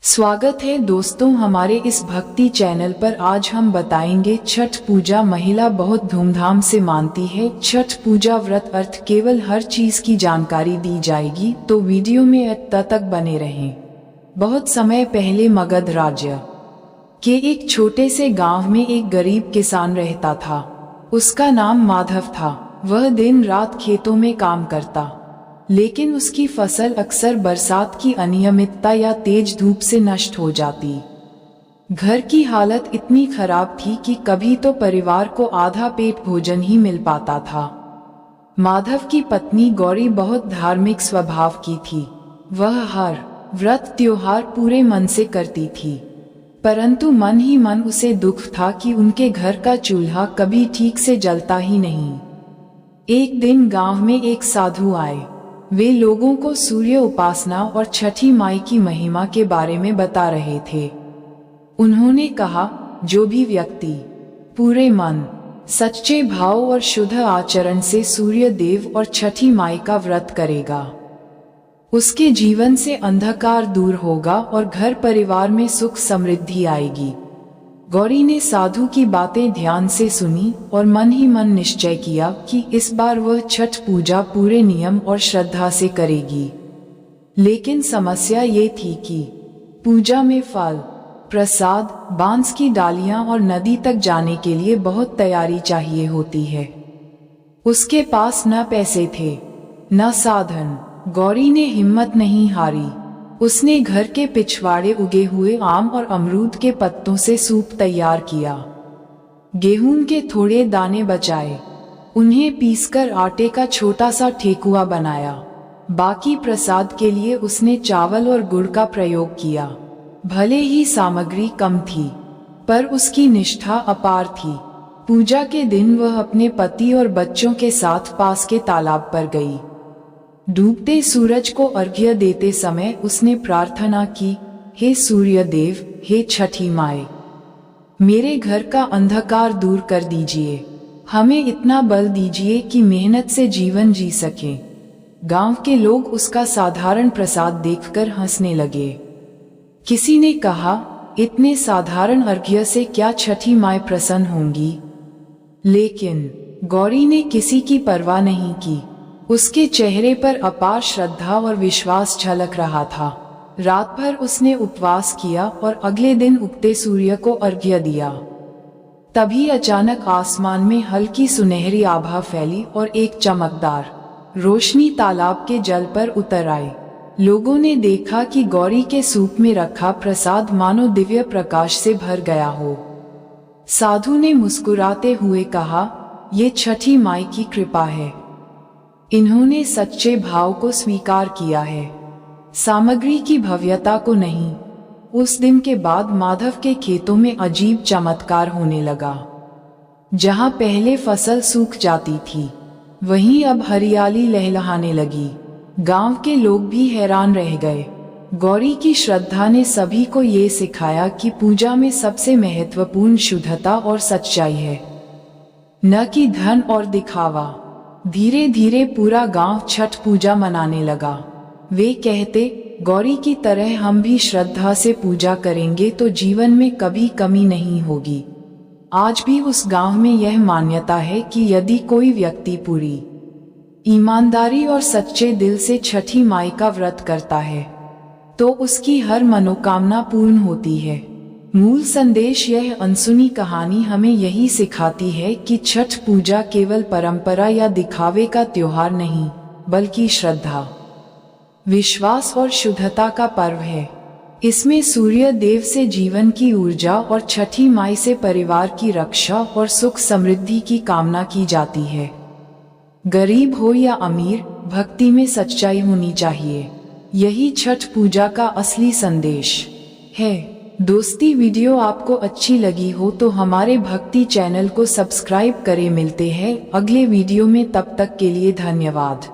स्वागत है दोस्तों हमारे इस भक्ति चैनल पर। आज हम बताएंगे छठ पूजा महिला बहुत धूमधाम से मानती है। छठ पूजा व्रत अर्थ केवल हर चीज की जानकारी दी जाएगी, तो वीडियो में अंत तक बने रहें। बहुत समय पहले मगध राज्य के एक छोटे से गांव में एक गरीब किसान रहता था। उसका नाम माधव था। वह दिन रात खेतों में काम करता, लेकिन उसकी फसल अक्सर बरसात की अनियमितता या तेज धूप से नष्ट हो जाती। घर की हालत इतनी खराब थी कि कभी तो परिवार को आधा पेट भोजन ही मिल पाता था। माधव की पत्नी गौरी बहुत धार्मिक स्वभाव की थी। वह हर व्रत त्योहार पूरे मन से करती थी, परंतु मन ही मन उसे दुख था कि उनके घर का चूल्हा कभी ठीक से जलता ही नहीं। एक दिन गांव में एक साधु आए। वे लोगों को सूर्य उपासना और छठी माई की महिमा के बारे में बता रहे थे। उन्होंने कहा, जो भी व्यक्ति पूरे मन, सच्चे भाव और शुद्ध आचरण से सूर्य देव और छठी माई का व्रत करेगा, उसके जीवन से अंधकार दूर होगा और घर परिवार में सुख समृद्धि आएगी। गौरी ने साधु की बातें ध्यान से सुनी और मन ही मन निश्चय किया कि इस बार वह छठ पूजा पूरे नियम और श्रद्धा से करेगी। लेकिन समस्या ये थी कि पूजा में फल, प्रसाद, बांस की डालियां और नदी तक जाने के लिए बहुत तैयारी चाहिए होती है। उसके पास न पैसे थे न साधन। गौरी ने हिम्मत नहीं हारी। उसने घर के पिछवाड़े उगे हुए आम और अमरूद के पत्तों से सूप तैयार किया। गेहूं के थोड़े दाने बचाए, उन्हें पीसकर आटे का छोटा सा ठेकुआ बनाया। बाकी प्रसाद के लिए उसने चावल और गुड़ का प्रयोग किया। भले ही सामग्री कम थी, पर उसकी निष्ठा अपार थी। पूजा के दिन वह अपने पति और बच्चों के साथ पास के तालाब पर गई। डूबते सूरज को अर्घ्य देते समय उसने प्रार्थना की, हे सूर्य देव, हे छठी माए, मेरे घर का अंधकार दूर कर दीजिए। हमें इतना बल दीजिए कि मेहनत से जीवन जी सकें। गांव के लोग उसका साधारण प्रसाद देखकर हंसने लगे। किसी ने कहा, इतने साधारण अर्घ्य से क्या छठी माए प्रसन्न होंगी? लेकिन गौरी ने किसी की परवाह नहीं की। उसके चेहरे पर अपार श्रद्धा और विश्वास झलक रहा था। रात भर उसने उपवास किया और अगले दिन उगते सूर्य को अर्घ्य दिया। तभी अचानक आसमान में हल्की सुनहरी आभा फैली और एक चमकदार रोशनी तालाब के जल पर उतर आई। लोगों ने देखा कि गौरी के सूप में रखा प्रसाद मानो दिव्य प्रकाश से भर गया हो। साधु ने मुस्कुराते हुए कहा, ये छठी माई की कृपा है। इन्होंने सच्चे भाव को स्वीकार किया है, सामग्री की भव्यता को नहीं। उस दिन के बाद माधव के खेतों में अजीब चमत्कार होने लगा। जहां पहले फसल सूख जाती थी, वहीं अब हरियाली लहलहाने लगी। गांव के लोग भी हैरान रह गए। गौरी की श्रद्धा ने सभी को ये सिखाया कि पूजा में सबसे महत्वपूर्ण शुद्धता और सच्चाई है, न कि धन और दिखावा। धीरे धीरे पूरा गांव छठ पूजा मनाने लगा। वे कहते, गौरी की तरह हम भी श्रद्धा से पूजा करेंगे तो जीवन में कभी कमी नहीं होगी। आज भी उस गांव में यह मान्यता है कि यदि कोई व्यक्ति पूरी ईमानदारी और सच्चे दिल से छठी माई का व्रत करता है, तो उसकी हर मनोकामना पूर्ण होती है। मूल संदेश यह अनसुनी कहानी हमें यही सिखाती है कि छठ पूजा केवल परंपरा या दिखावे का त्योहार नहीं, बल्कि श्रद्धा, विश्वास और शुद्धता का पर्व है। इसमें सूर्य देव से जीवन की ऊर्जा और छठी माई से परिवार की रक्षा और सुख समृद्धि की कामना की जाती है। गरीब हो या अमीर, भक्ति में सच्चाई होनी चाहिए। यही छठ पूजा का असली संदेश है। दोस्ती, वीडियो आपको अच्छी लगी हो तो हमारे भक्ति चैनल को सब्सक्राइब करें। मिलते हैं अगले वीडियो में, तब तक के लिए धन्यवाद।